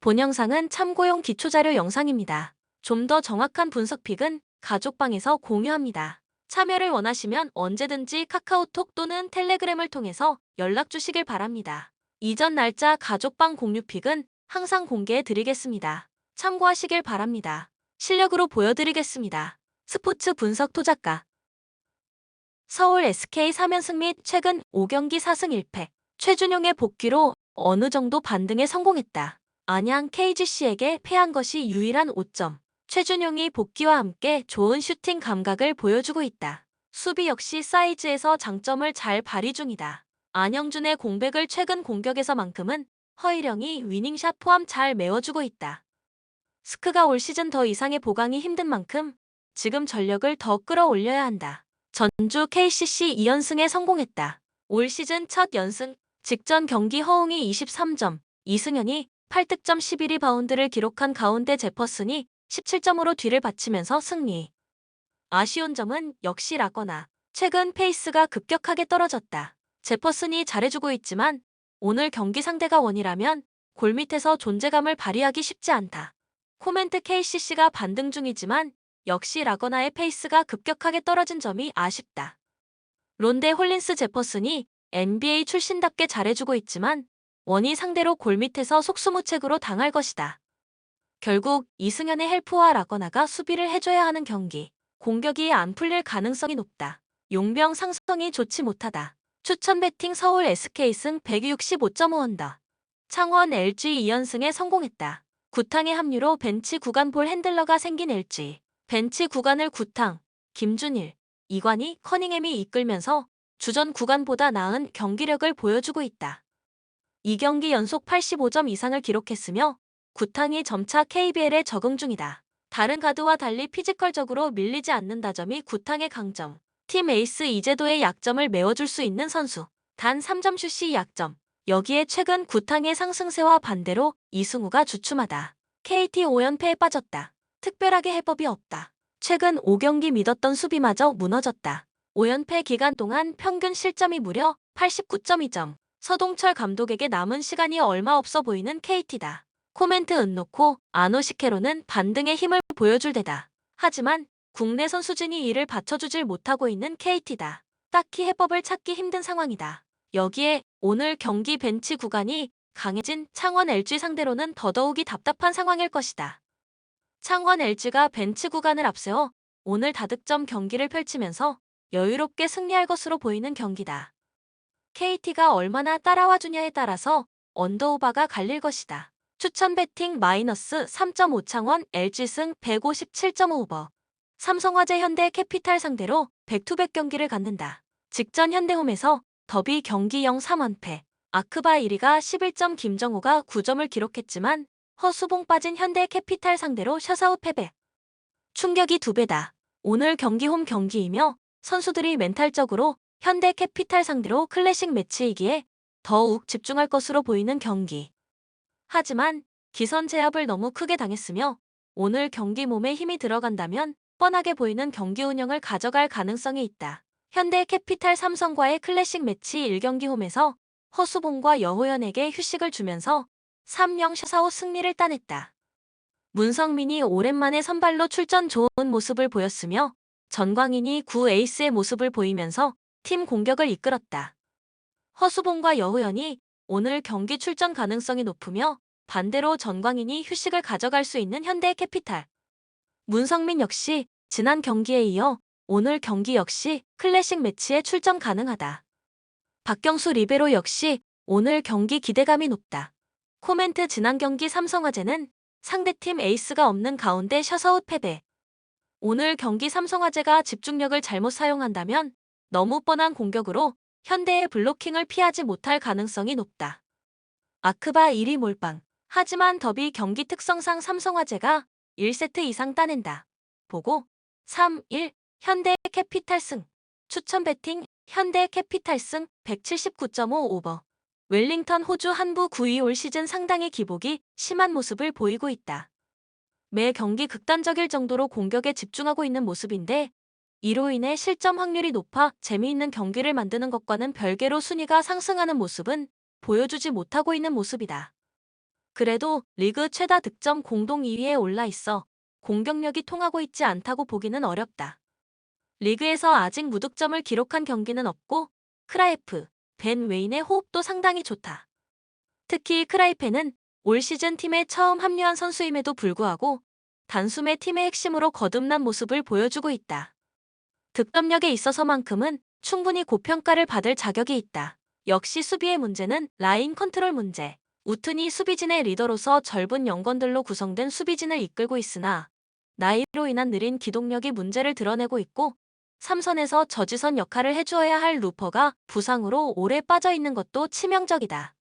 본 영상은 참고용 기초자료 영상입니다. 좀 더 정확한 분석 픽은 가족방에서 공유합니다. 참여를 원하시면 언제든지 카카오톡 또는 텔레그램을 통해서 연락 주시길 바랍니다. 이전 날짜 가족방 공유 픽은 항상 공개해 드리겠습니다. 참고하시길 바랍니다. 실력으로 보여드리겠습니다. 스포츠 분석 토작가 서울 SK 3연승 및 최근 5경기 4승 1패 최준용의 복귀로 어느 정도 반등에 성공했다. 안양 KGC에게 패한 것이 유일한 오점. 최준용이 복귀와 함께 좋은 슈팅 감각을 보여주고 있다. 수비 역시 사이즈에서 장점을 잘 발휘 중이다. 안영준의 공백을 최근 공격에서만큼은 허일영이 위닝샷 포함 잘 메워주고 있다. 스크가 올 시즌 더 이상의 보강이 힘든 만큼 지금 전력을 더 끌어올려야 한다. 전주 KCC 2연승에 성공했다. 올 시즌 첫 연승, 직전 경기 허웅이 23점, 이승현이 8득점 11리바운드를 기록한 가운데 제퍼슨이 17점으로 뒤를 받치면서 승리. 아쉬운 점은 역시 라거나. 최근 페이스가 급격하게 떨어졌다. 제퍼슨이 잘해주고 있지만 오늘 경기 상대가 원이라면 골 밑에서 존재감을 발휘하기 쉽지 않다. 코멘트 KCC가 반등 중이지만 역시 라거나의 페이스가 급격하게 떨어진 점이 아쉽다. 론데 홀린스 제퍼슨이 NBA 출신답게 잘해주고 있지만 원이 상대로 골 밑에서 속수무책으로 당할 것이다. 결국 이승현의 헬프와 라거나가 수비를 해줘야 하는 경기. 공격이 안 풀릴 가능성이 높다. 용병 상성이 좋지 못하다. 추천 배팅 서울 SK승 165.5언더. 창원 LG 2연승에 성공했다. 구탕의 합류로 벤치 구간 볼 핸들러가 생긴 LG. 벤치 구간을 구탕, 김준일, 이관희, 커닝햄이 이끌면서 주전 구간보다 나은 경기력을 보여주고 있다. 2경기 연속 85점 이상을 기록했으며 구탕이 점차 KBL에 적응 중이다. 다른 가드와 달리 피지컬적으로 밀리지 않는다 점이 구탕의 강점. 팀 에이스 이재도의 약점을 메워줄 수 있는 선수. 단 3점 슛이 약점. 여기에 최근 구탕의 상승세와 반대로 이승우가 주춤하다. KT 5연패에 빠졌다. 특별하게 해법이 없다. 최근 5경기 믿었던 수비마저 무너졌다. 5연패 기간 동안 평균 실점이 무려 89.2점. 서동철 감독에게 남은 시간이 얼마 없어 보이는 KT다. 코멘트 은놓고 아노시케로는 반등의 힘을 보여줄 때다. 하지만 국내 선수진이 이를 받쳐주질 못하고 있는 KT다. 딱히 해법을 찾기 힘든 상황이다. 여기에 오늘 경기 벤치 구간이 강해진 창원 LG 상대로는 더더욱이 답답한 상황일 것이다. 창원 LG가 벤치 구간을 앞세워 오늘 다득점 경기를 펼치면서 여유롭게 승리할 것으로 보이는 경기다. KT가 얼마나 따라와 주냐에 따라서 언더오바가 갈릴 것이다. 추천 배팅 마이너스 3.5 창원 LG승 157.5 오버. 삼성화재 현대 캐피탈 상대로 백투백 경기를 갖는다. 직전 현대홈에서 더비 경기 0-3완패. 아크바 1위가 11점 김정호가 9점을 기록했지만 허수봉 빠진 현대 캐피탈 상대로 셧아웃 패배. 충격이 2배다. 오늘 경기 홈 경기이며 선수들이 멘탈적으로 현대 캐피탈 상대로 클래식 매치이기에 더욱 집중할 것으로 보이는 경기. 하지만 기선 제압을 너무 크게 당했으며 오늘 경기 몸에 힘이 들어간다면 뻔하게 보이는 경기 운영을 가져갈 가능성이 있다. 현대 캐피탈 삼성과의 클래식 매치 1경기 홈에서 허수봉과 여호연에게 휴식을 주면서 3-0 셧아웃 승리를 따냈다. 문성민이 오랜만에 선발로 출전 좋은 모습을 보였으며 전광인이 9 에이스의 모습을 보이면서 팀 공격을 이끌었다. 허수봉과 여호연이 오늘 경기 출전 가능성이 높으며 반대로 전광인이 휴식을 가져갈 수 있는 현대 캐피탈. 문성민 역시 지난 경기에 이어 오늘 경기 역시 클래식 매치에 출전 가능하다. 박경수 리베로 역시 오늘 경기 기대감이 높다. 코멘트 지난 경기 삼성화재는 상대팀 에이스가 없는 가운데 셧아웃 패배. 오늘 경기 삼성화재가 집중력을 잘못 사용한다면 너무 뻔한 공격으로 현대의 블로킹을 피하지 못할 가능성이 높다. 아크바 1위 몰빵. 하지만 더비 경기 특성상 삼성화재가 1세트 이상 따낸다. 보고 3-1 현대 캐피탈 승. 추천 배팅 현대 캐피탈 승 179.5 오버. 웰링턴 호주 한부 9위 올 시즌 상당히 기복이 심한 모습을 보이고 있다. 매 경기 극단적일 정도로 공격에 집중하고 있는 모습인데 이로 인해 실점 확률이 높아 재미있는 경기를 만드는 것과는 별개로 순위가 상승하는 모습은 보여주지 못하고 있는 모습이다. 그래도 리그 최다 득점 공동 2위에 올라 있어 공격력이 통하고 있지 않다고 보기는 어렵다. 리그에서 아직 무득점을 기록한 경기는 없고 크라이프, 벤 웨인의 호흡도 상당히 좋다. 특히 크라이페는 올 시즌 팀에 처음 합류한 선수임에도 불구하고 단숨에 팀의 핵심으로 거듭난 모습을 보여주고 있다. 득점력에 있어서만큼은 충분히 고평가를 받을 자격이 있다. 역시 수비의 문제는 라인 컨트롤 문제. 우튼이 수비진의 리더로서 젊은 영건들로 구성된 수비진을 이끌고 있으나 나이로 인한 느린 기동력이 문제를 드러내고 있고 삼선에서 저지선 역할을 해주어야 할 루퍼가 부상으로 오래 빠져있는 것도 치명적이다.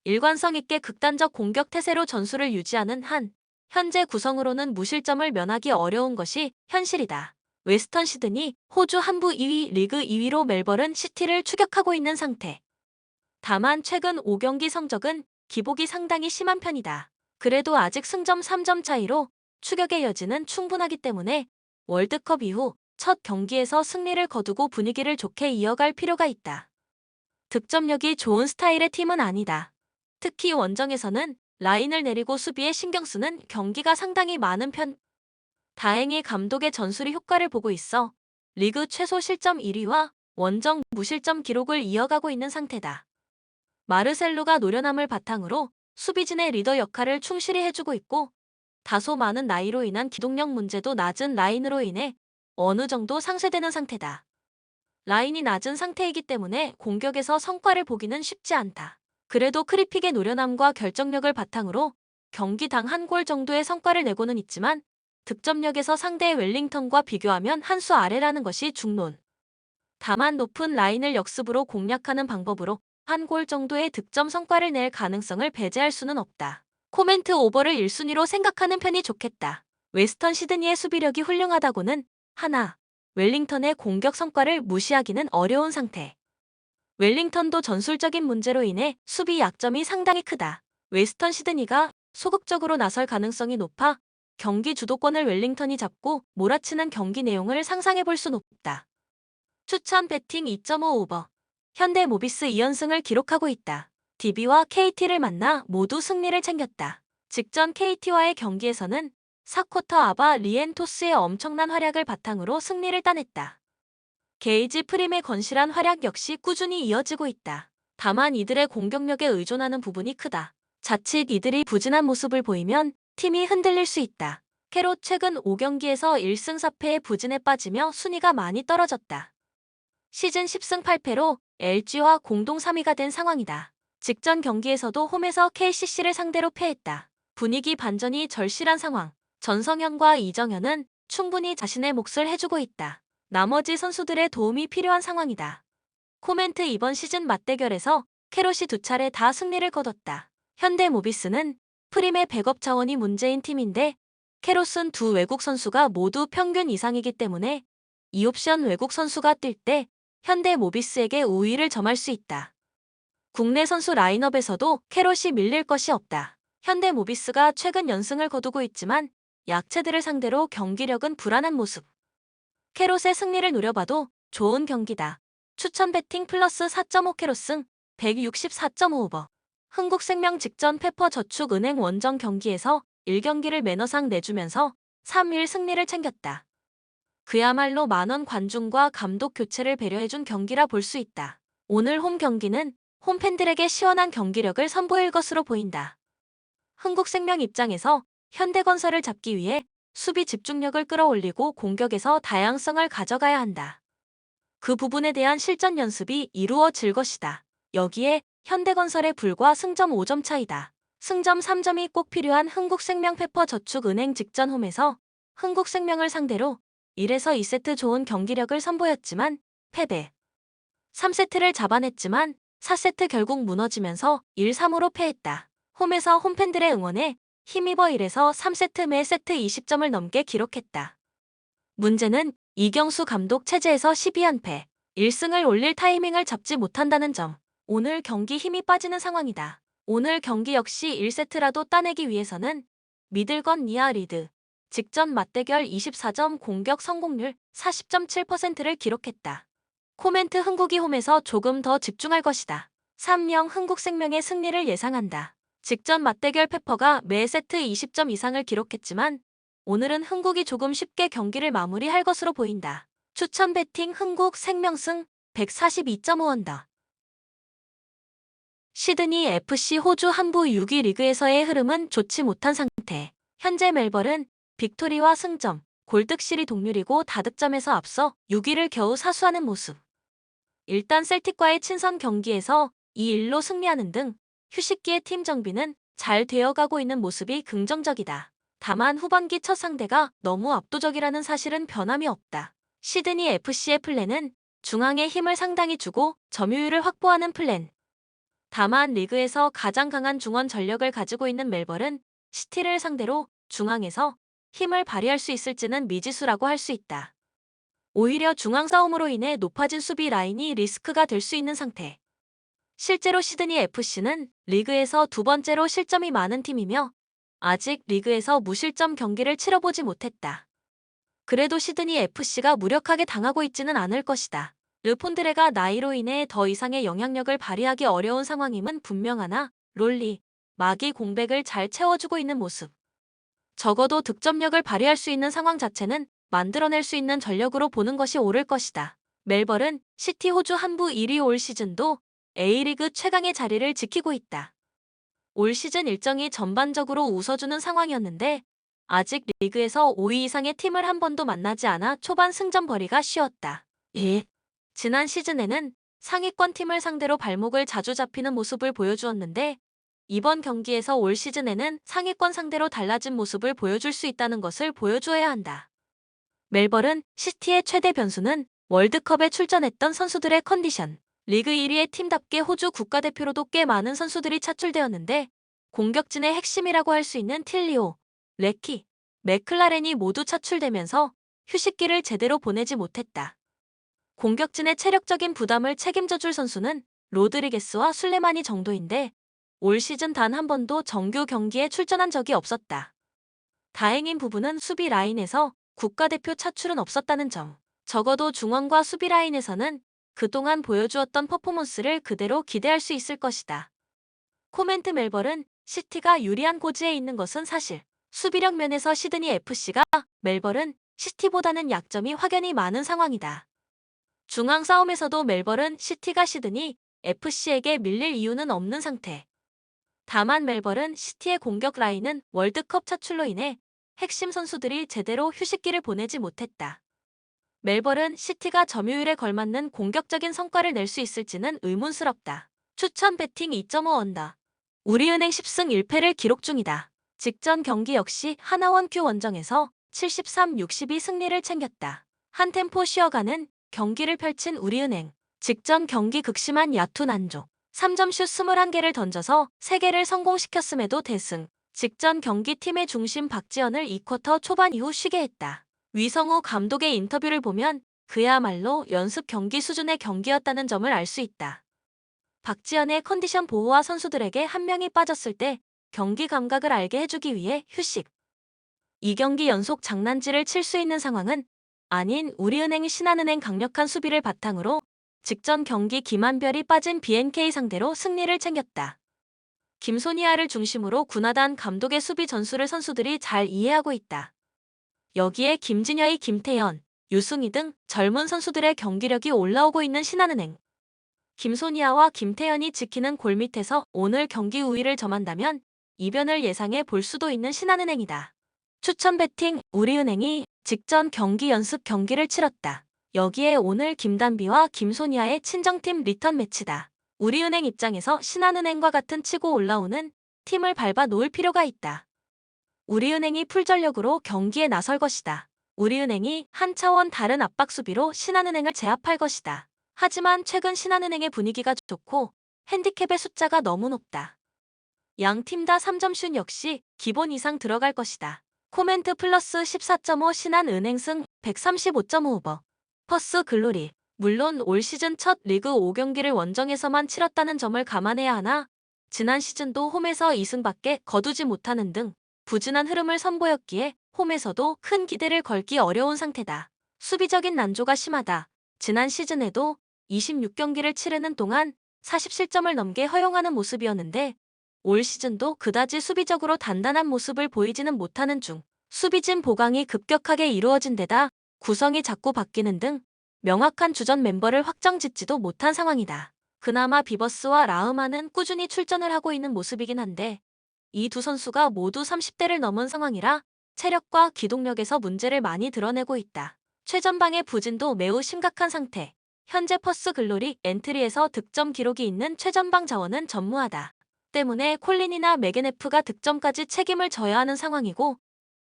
일관성 있게 극단적 공격 태세로 전술을 유지하는 한 현재 구성으로는 무실점을 면하기 어려운 것이 현실이다. 웨스턴 시드니, 호주 한부 2위, 리그 2위로 멜버른 시티를 추격하고 있는 상태. 다만 최근 5경기 성적은 기복이 상당히 심한 편이다. 그래도 아직 승점 3점 차이로 추격의 여지는 충분하기 때문에 월드컵 이후 첫 경기에서 승리를 거두고 분위기를 좋게 이어갈 필요가 있다. 득점력이 좋은 스타일의 팀은 아니다. 특히 원정에서는 라인을 내리고 수비에 신경 쓰는 경기가 상당히 많은 편. 다행히 감독의 전술이 효과를 보고 있어 리그 최소 실점 1위와 원정 무실점 기록을 이어가고 있는 상태다. 마르셀로가 노련함을 바탕으로 수비진의 리더 역할을 충실히 해주고 있고 다소 많은 나이로 인한 기동력 문제도 낮은 라인으로 인해 어느 정도 상쇄되는 상태다. 라인이 낮은 상태이기 때문에 공격에서 성과를 보기는 쉽지 않다. 그래도 크리픽의 노련함과 결정력을 바탕으로 경기당 한 골 정도의 성과를 내고는 있지만 득점력에서 상대의 웰링턴과 비교하면 한 수 아래라는 것이 중론. 다만 높은 라인을 역습으로 공략하는 방법으로 한 골 정도의 득점 성과를 낼 가능성을 배제할 수는 없다. 코멘트 오버를 1순위로 생각하는 편이 좋겠다. 웨스턴 시드니의 수비력이 훌륭하다고는 하나, 웰링턴의 공격 성과를 무시하기는 어려운 상태. 웰링턴도 전술적인 문제로 인해 수비 약점이 상당히 크다. 웨스턴 시드니가 소극적으로 나설 가능성이 높아 경기 주도권을 웰링턴이 잡고 몰아치는 경기 내용을 상상해볼 수 높다. 추천 배팅 2.5 오버. 현대 모비스 2연승을 기록하고 있다. DB와 KT를 만나 모두 승리를 챙겼다. 직전 KT와의 경기에서는 4쿼터 아바 리엔토스의 엄청난 활약을 바탕으로 승리를 따냈다. 게이지 프림의 건실한 활약 역시 꾸준히 이어지고 있다. 다만 이들의 공격력에 의존하는 부분이 크다. 자칫 이들이 부진한 모습을 보이면 팀이 흔들릴 수 있다. 캐롯 최근 5경기에서 1승 4패에 부진에 빠지며 순위가 많이 떨어졌다. 시즌 10승 8패로 LG와 공동 3위가 된 상황이다. 직전 경기에서도 홈에서 KCC를 상대로 패했다. 분위기 반전이 절실한 상황. 전성현과 이정현은 충분히 자신의 몫을 해주고 있다. 나머지 선수들의 도움이 필요한 상황이다. 코멘트 이번 시즌 맞대결에서 캐롯이 2차례 다 승리를 거뒀다. 현대 모비스는 프림의 백업 자원이 문제인 팀인데 캐롯은 두 외국 선수가 모두 평균 이상이기 때문에 2옵션 외국 선수가 뛸 때 현대 모비스에게 우위를 점할 수 있다. 국내 선수 라인업에서도 캐롯이 밀릴 것이 없다. 현대 모비스가 최근 연승을 거두고 있지만 약체들을 상대로 경기력은 불안한 모습. 캐롯의 승리를 노려봐도 좋은 경기다. 추천 배팅 플러스 4.5 캐롯승 164.5 오버. 흥국생명 직전 페퍼저축은행 원정 경기에서 1경기를 매너상 내주면서 3일 승리를 챙겼다. 그야말로 만원 관중과 감독 교체를 배려해준 경기라 볼 수 있다. 오늘 홈 경기는 홈팬들에게 시원한 경기력을 선보일 것으로 보인다. 흥국생명 입장에서 현대건설을 잡기 위해 수비 집중력을 끌어올리고 공격에서 다양성을 가져가야 한다. 그 부분에 대한 실전 연습이 이루어질 것이다. 여기에 현대건설의 불과 승점 5점 차이다. 승점 3점이 꼭 필요한 흥국생명 페퍼저축은행 직전 홈에서 흥국생명을 상대로 1에서 2세트 좋은 경기력을 선보였지만 패배. 3세트를 잡아냈지만 4세트 결국 무너지면서 1-3으로 패했다. 홈에서 홈팬들의 응원에 힘입어 1에서 3세트 매 세트 20점을 넘게 기록했다. 문제는 이경수 감독 체제에서 12연패, 1승을 올릴 타이밍을 잡지 못한다는 점. 오늘 경기 힘이 빠지는 상황이다. 오늘 경기 역시 1세트라도 따내기 위해서는 미들건 니아 리드. 직전 맞대결 24점 공격 성공률 40.7%를 기록했다. 코멘트 흥국이 홈에서 조금 더 집중할 것이다. 3-0 흥국생명의 승리를 예상한다. 직전 맞대결 페퍼가 매 세트 20점 이상을 기록했지만 오늘은 흥국이 조금 쉽게 경기를 마무리할 것으로 보인다. 추천 배팅 흥국 생명승 142.5언더. 시드니 FC 호주 한부 6위 리그에서의 흐름은 좋지 못한 상태. 현재 멜버른, 빅토리와 승점, 골득실이 동률이고 다득점에서 앞서 6위를 겨우 사수하는 모습. 일단 셀틱과의 친선 경기에서 2-1로 승리하는 등 휴식기의 팀 정비는 잘 되어가고 있는 모습이 긍정적이다. 다만 후반기 첫 상대가 너무 압도적이라는 사실은 변함이 없다. 시드니 FC의 플랜은 중앙에 힘을 상당히 주고 점유율을 확보하는 플랜. 다만 리그에서 가장 강한 중원 전력을 가지고 있는 멜버른 시티를 상대로 중앙에서 힘을 발휘할 수 있을지는 미지수라고 할 수 있다. 오히려 중앙 싸움으로 인해 높아진 수비 라인이 리스크가 될 수 있는 상태. 실제로 시드니 FC는 리그에서 두 번째로 실점이 많은 팀이며 아직 리그에서 무실점 경기를 치러보지 못했다. 그래도 시드니 FC가 무력하게 당하고 있지는 않을 것이다. 르폰드레가 나이로 인해 더 이상의 영향력을 발휘하기 어려운 상황임은 분명하나 롤리, 막이 공백을 잘 채워주고 있는 모습. 적어도 득점력을 발휘할 수 있는 상황 자체는 만들어낼 수 있는 전력으로 보는 것이 옳을 것이다. 멜버른, 시티 호주 한부 1위 올 시즌도 A리그 최강의 자리를 지키고 있다. 올 시즌 일정이 전반적으로 웃어주는 상황이었는데 아직 리그에서 5위 이상의 팀을 한 번도 만나지 않아 초반 승점 벌이가 쉬웠다. 지난 시즌에는 상위권 팀을 상대로 발목을 자주 잡히는 모습을 보여주었는데 이번 경기에서 올 시즌에는 상위권 상대로 달라진 모습을 보여줄 수 있다는 것을 보여주어야 한다. 멜버른 시티의 최대 변수는 월드컵에 출전했던 선수들의 컨디션. 리그 1위의 팀답게 호주 국가대표로도 꽤 많은 선수들이 차출되었는데 공격진의 핵심이라고 할 수 있는 틸리오, 레키, 맥클라렌이 모두 차출되면서 휴식기를 제대로 보내지 못했다. 공격진의 체력적인 부담을 책임져줄 선수는 로드리게스와 술레마니 정도인데 올 시즌 단 한 번도 정규 경기에 출전한 적이 없었다. 다행인 부분은 수비 라인에서 국가대표 차출은 없었다는 점. 적어도 중원과 수비 라인에서는 그동안 보여주었던 퍼포먼스를 그대로 기대할 수 있을 것이다. 코멘트 멜버른 시티가 유리한 고지에 있는 것은 사실. 수비력 면에서 시드니 FC가 멜버른 시티보다는 약점이 확연히 많은 상황이다. 중앙 싸움에서도 멜버른 시티가 시드니 FC에게 밀릴 이유는 없는 상태. 다만 멜버른 시티의 공격 라인은 월드컵 차출로 인해 핵심 선수들이 제대로 휴식기를 보내지 못했다. 멜버른 시티가 점유율에 걸맞는 공격적인 성과를 낼 수 있을지는 의문스럽다. 추천 배팅 2.5언더. 우리은행 10승 1패를 기록 중이다. 직전 경기 역시 하나원 큐 원정에서 73-62 승리를 챙겼다. 한 템포 쉬어가는 경기를 펼친 우리은행. 직전 경기 극심한 야투 난조. 3점슛 21개를 던져서 3개를 성공시켰음에도 대승. 직전 경기 팀의 중심 박지현을 2쿼터 초반 이후 쉬게 했다. 위성우 감독의 인터뷰를 보면 그야말로 연습 경기 수준의 경기였다는 점을 알 수 있다. 박지현의 컨디션 보호와 선수들에게 한 명이 빠졌을 때 경기 감각을 알게 해주기 위해 휴식. 2경기 연속 장난질을 칠 수 있는 상황은 아닌 우리은행 신한은행 강력한 수비를 바탕으로 직전 경기 김한별이 빠진 BNK 상대로 승리를 챙겼다. 김소니아를 중심으로 군하단 감독의 수비 전술을 선수들이 잘 이해하고 있다. 여기에 김진여의 김태현, 유승희 등 젊은 선수들의 경기력이 올라오고 있는 신한은행. 김소니아와 김태현이 지키는 골 밑에서 오늘 경기 우위를 점한다면 이변을 예상해 볼 수도 있는 신한은행이다. 추천 배팅 우리은행이 직전 경기 연습 경기를 치렀다. 여기에 오늘 김단비와 김소니아의 친정팀 리턴 매치다. 우리은행 입장에서 신한은행과 같은 치고 올라오는 팀을 밟아 놓을 필요가 있다. 우리은행이 풀전력으로 경기에 나설 것이다. 우리은행이 한 차원 다른 압박 수비로 신한은행을 제압할 것이다. 하지만 최근 신한은행의 분위기가 좋고 핸디캡의 숫자가 너무 높다. 양 팀 다 3점슛 역시 기본 이상 들어갈 것이다. 코멘트 플러스 14.5 신한은행 승 135.5 퍼스 글로리. 물론 올 시즌 첫 리그 5경기를 원정에서만 치렀다는 점을 감안해야 하나 지난 시즌도 홈에서 2승밖에 거두지 못하는 등 부진한 흐름을 선보였기에 홈에서도 큰 기대를 걸기 어려운 상태다. 수비적인 난조가 심하다. 지난 시즌에도 26경기를 치르는 동안 47점을 넘게 허용하는 모습이었는데 올 시즌도 그다지 수비적으로 단단한 모습을 보이지는 못하는 중 수비진 보강이 급격하게 이루어진 데다 구성이 자꾸 바뀌는 등 명확한 주전 멤버를 확정짓지도 못한 상황이다. 그나마 비버스와 라흐만은 꾸준히 출전을 하고 있는 모습이긴 한데 이 두 선수가 모두 30대를 넘은 상황이라 체력과 기동력에서 문제를 많이 드러내고 있다. 최전방의 부진도 매우 심각한 상태. 현재 퍼스 글로리 엔트리에서 득점 기록이 있는 최전방 자원은 전무하다. 때문에 콜린이나 맥앤에프가 득점까지 책임을 져야 하는 상황이고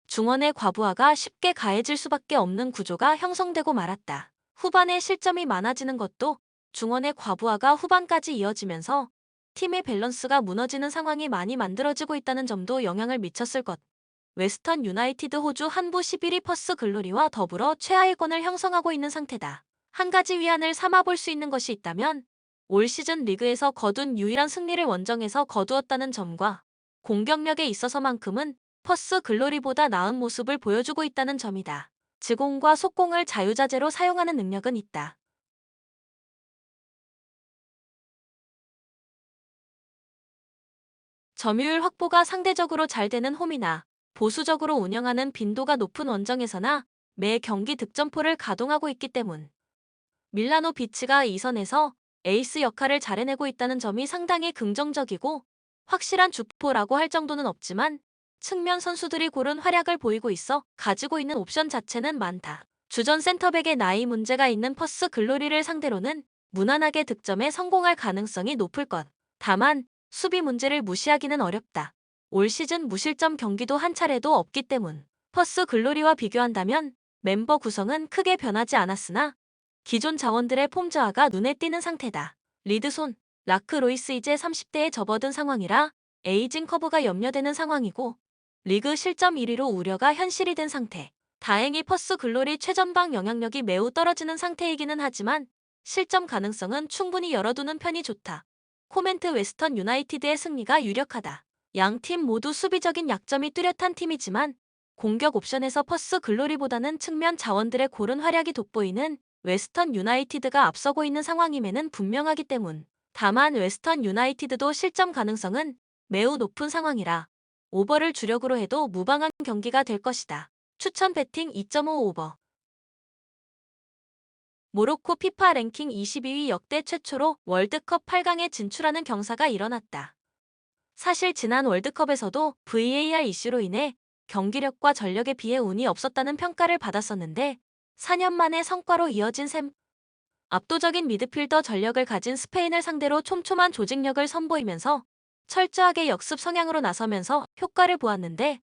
중원의 과부하가 쉽게 가해질 수밖에 없는 구조가 형성되고 말았다. 후반에 실점이 많아지는 것도 중원의 과부하가 후반까지 이어지면서 팀의 밸런스가 무너지는 상황이 많이 만들어지고 있다는 점도 영향을 미쳤을 것. 웨스턴 유나이티드 호주 한부 11위 퍼스 글로리와 더불어 최하위권을 형성하고 있는 상태다. 한 가지 위안을 삼아볼 수 있는 것이 있다면 올 시즌 리그에서 거둔 유일한 승리를 원정에서 거두었다는 점과 공격력에 있어서만큼은 퍼스 글로리보다 나은 모습을 보여주고 있다는 점이다. 지공과 속공을 자유자재로 사용하는 능력은 있다. 점유율 확보가 상대적으로 잘 되는 홈이나 보수적으로 운영하는 빈도가 높은 원정에서나 매 경기 득점포를 가동하고 있기 때문. 밀라노 비치가 이 선에서 에이스 역할을 잘 해내고 있다는 점이 상당히 긍정적이고 확실한 주포라고 할 정도는 없지만 측면 선수들이 고른 활약을 보이고 있어 가지고 있는 옵션 자체는 많다. 주전 센터백의 나이 문제가 있는 퍼스 글로리를 상대로는 무난하게 득점에 성공할 가능성이 높을 것. 다만 수비 문제를 무시하기는 어렵다. 올 시즌 무실점 경기도 한 차례도 없기 때문. 퍼스 글로리와 비교한다면 멤버 구성은 크게 변하지 않았으나 기존 자원들의 폼 저하가 눈에 띄는 상태다. 리드손, 라크 로이스 이제 30대에 접어든 상황이라 에이징 커브가 염려되는 상황이고 리그 실점 1위로 우려가 현실이 된 상태. 다행히 퍼스 글로리 최전방 영향력이 매우 떨어지는 상태이기는 하지만 실점 가능성은 충분히 열어두는 편이 좋다. 코멘트 웨스턴 유나이티드의 승리가 유력하다. 양 팀 모두 수비적인 약점이 뚜렷한 팀이지만 공격 옵션에서 퍼스 글로리보다는 측면 자원들의 고른 활약이 돋보이는 웨스턴 유나이티드가 앞서고 있는 상황임에는 분명하기 때문. 다만 웨스턴 유나이티드도 실점 가능성은 매우 높은 상황이라 오버를 주력으로 해도 무방한 경기가 될 것이다. 추천 배팅 2.5 오버. 모로코 피파 랭킹 22위 역대 최초로 월드컵 8강에 진출하는 경사가 일어났다. 사실 지난 월드컵에서도 VAR 이슈로 인해 경기력과 전력에 비해 운이 없었다는 평가를 받았었는데 4년 만의 성과로 이어진 셈. 압도적인 미드필더 전력을 가진 스페인을 상대로 촘촘한 조직력을 선보이면서 철저하게 역습 성향으로 나서면서 효과를 보았는데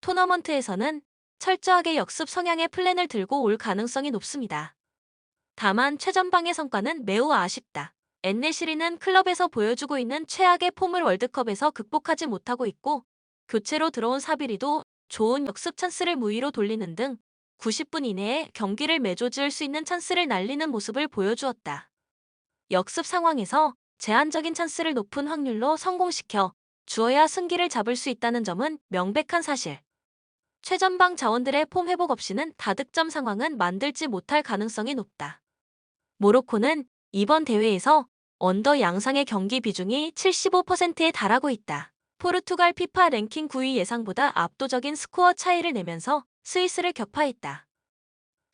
토너먼트에서는 철저하게 역습 성향의 플랜을 들고 올 가능성이 높습니다. 다만 최전방의 성과는 매우 아쉽다. 엔네시리는 클럽에서 보여주고 있는 최악의 폼을 월드컵에서 극복하지 못하고 있고 교체로 들어온 사비리도 좋은 역습 찬스를 무위로 돌리는 등 90분 이내에 경기를 매조지을 수 있는 찬스를 날리는 모습을 보여주었다. 역습 상황에서 제한적인 찬스를 높은 확률로 성공시켜 주어야 승기를 잡을 수 있다는 점은 명백한 사실. 최전방 자원들의 폼 회복 없이는 다득점 상황은 만들지 못할 가능성이 높다. 모로코는 이번 대회에서 언더 양상의 경기 비중이 75%에 달하고 있다. 포르투갈 피파 랭킹 9위 예상보다 압도적인 스코어 차이를 내면서 스위스를 격파했다.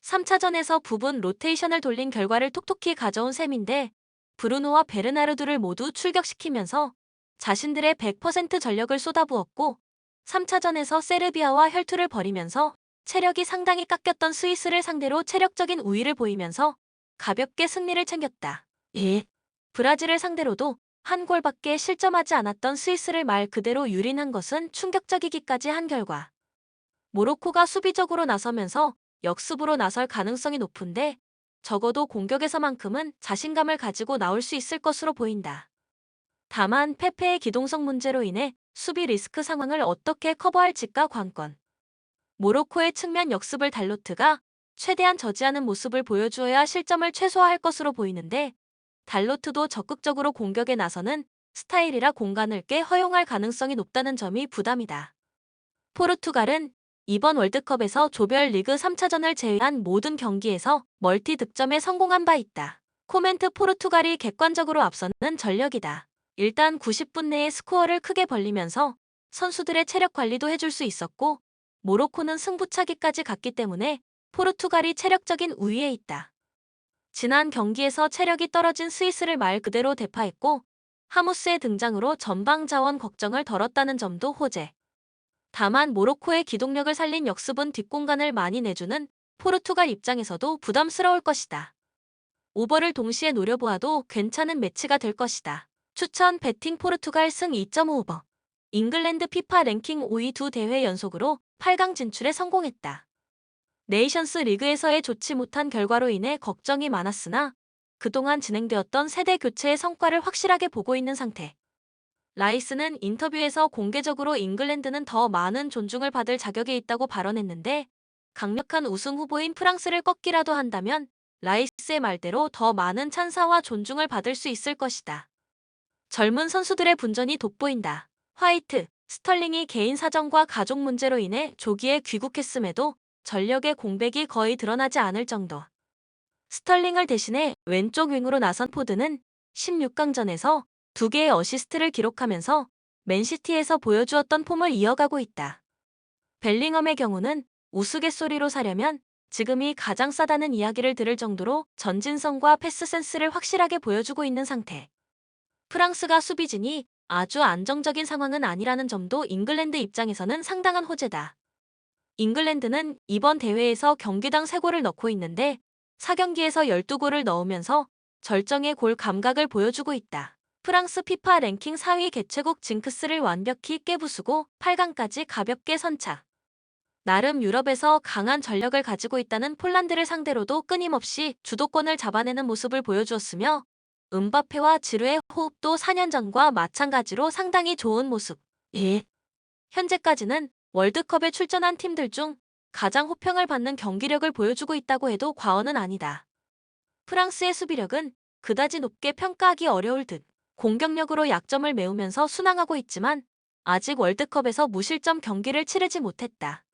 3차전에서 부분 로테이션을 돌린 결과를 톡톡히 가져온 셈인데 브루노와 베르나르두를 모두 출격시키면서 자신들의 100% 전력을 쏟아부었고 3차전에서 세르비아와 혈투를 벌이면서 체력이 상당히 깎였던 스위스를 상대로 체력적인 우위를 보이면서 가볍게 승리를 챙겼다. 브라질을 상대로도 한 골밖에 실점하지 않았던 스위스를 말 그대로 유린한 것은 충격적이기까지 한 결과. 모로코가 수비적으로 나서면서 역습으로 나설 가능성이 높은데 적어도 공격에서만큼은 자신감을 가지고 나올 수 있을 것으로 보인다. 다만 페페의 기동성 문제로 인해 수비 리스크 상황을 어떻게 커버할지가 관건. 모로코의 측면 역습을 달로트가 최대한 저지하는 모습을 보여주어야 실점을 최소화할 것으로 보이는데 달로트도 적극적으로 공격에 나서는 스타일이라 공간을 꽤 허용할 가능성이 높다는 점이 부담이다. 포르투갈은 이번 월드컵에서 조별리그 3차전을 제외한 모든 경기에서 멀티 득점에 성공한 바 있다. 코멘트 포르투갈이 객관적으로 앞서는 전력이다. 일단 90분 내에 스코어를 크게 벌리면서 선수들의 체력 관리도 해줄 수 있었고, 모로코는 승부차기까지 갔기 때문에 포르투갈이 체력적인 우위에 있다. 지난 경기에서 체력이 떨어진 스위스를 말 그대로 대파했고, 하무스의 등장으로 전방 자원 걱정을 덜었다는 점도 호재. 다만 모로코의 기동력을 살린 역습은 뒷공간을 많이 내주는 포르투갈 입장에서도 부담스러울 것이다. 오버를 동시에 노려보아도 괜찮은 매치가 될 것이다. 추천 배팅 포르투갈 승 2.5 오버. 잉글랜드 피파 랭킹 5위 두 대회 연속으로 8강 진출에 성공했다. 네이션스 리그에서의 좋지 못한 결과로 인해 걱정이 많았으나 그동안 진행되었던 세대 교체의 성과를 확실하게 보고 있는 상태. 라이스는 인터뷰에서 공개적으로 잉글랜드는 더 많은 존중을 받을 자격이 있다고 발언했는데, 강력한 우승 후보인 프랑스를 꺾기라도 한다면 라이스의 말대로 더 많은 찬사와 존중을 받을 수 있을 것이다. 젊은 선수들의 분전이 돋보인다. 화이트, 스털링이 개인 사정과 가족 문제로 인해 조기에 귀국했음에도 전력의 공백이 거의 드러나지 않을 정도. 스털링을 대신해 왼쪽 윙으로 나선 포드는 16강전에서 2개의 어시스트를 기록하면서 맨시티에서 보여주었던 폼을 이어가고 있다. 벨링엄의 경우는 우스갯소리로 사려면 지금이 가장 싸다는 이야기를 들을 정도로 전진성과 패스 센스를 확실하게 보여주고 있는 상태. 프랑스가 수비진이 아주 안정적인 상황은 아니라는 점도 잉글랜드 입장에서는 상당한 호재다. 잉글랜드는 이번 대회에서 경기당 3골을 넣고 있는데 4경기에서 12골을 넣으면서 절정의 골 감각을 보여주고 있다. 프랑스 피파 랭킹 4위 개최국 징크스를 완벽히 깨부수고 8강까지 가볍게 선착. 나름 유럽에서 강한 전력을 가지고 있다는 폴란드를 상대로도 끊임없이 주도권을 잡아내는 모습을 보여주었으며, 음바페와 지루의 호흡도 4년 전과 마찬가지로 상당히 좋은 모습. 현재까지는 월드컵에 출전한 팀들 중 가장 호평을 받는 경기력을 보여주고 있다고 해도 과언은 아니다. 프랑스의 수비력은 그다지 높게 평가하기 어려울 듯 공격력으로 약점을 메우면서 순항하고 있지만 아직 월드컵에서 무실점 경기를 치르지 못했다.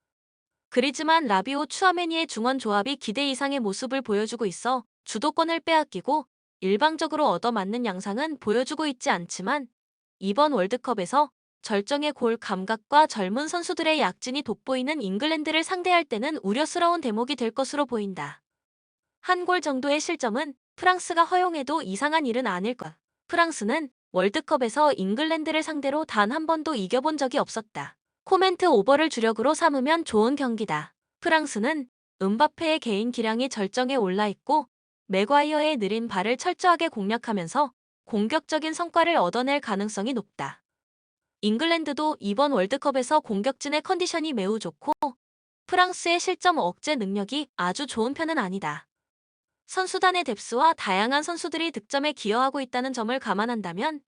그리즈만 라비오 추아메니의 중원 조합이 기대 이상의 모습을 보여주고 있어 주도권을 빼앗기고 일방적으로 얻어맞는 양상은 보여주고 있지 않지만, 이번 월드컵에서 절정의 골 감각과 젊은 선수들의 약진이 돋보이는 잉글랜드를 상대할 때는 우려스러운 대목이 될 것으로 보인다. 한 골 정도의 실점은 프랑스가 허용해도 이상한 일은 아닐 것. 프랑스는 월드컵에서 잉글랜드를 상대로 단 한 번도 이겨본 적이 없었다. 코멘트 오버를 주력으로 삼으면 좋은 경기다. 프랑스는 음바페의 개인 기량이 절정에 올라 있고 맥과이어의 느린 발을 철저하게 공략하면서 공격적인 성과를 얻어낼 가능성이 높다. 잉글랜드도 이번 월드컵에서 공격진의 컨디션이 매우 좋고 프랑스의 실점 억제 능력이 아주 좋은 편은 아니다. 선수단의 뎁스와 다양한 선수들이 득점에 기여하고 있다는 점을 감안한다면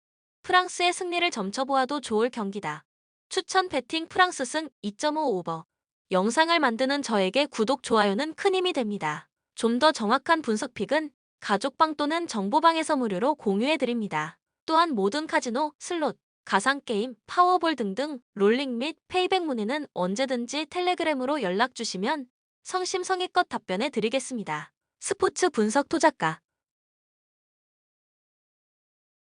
프랑스의 승리를 점쳐보아도 좋을 경기다. 추천 배팅 프랑스 승 2.5 오버. 영상을 만드는 저에게 구독, 좋아요는 큰 힘이 됩니다. 좀 더 정확한 분석픽은 가족방 또는 정보방에서 무료로 공유해드립니다. 또한 모든 카지노, 슬롯, 가상게임, 파워볼 등등 롤링 및 페이백 문의는 언제든지 텔레그램으로 연락주시면 성심성의껏 답변해 드리겠습니다. 스포츠 분석 토작가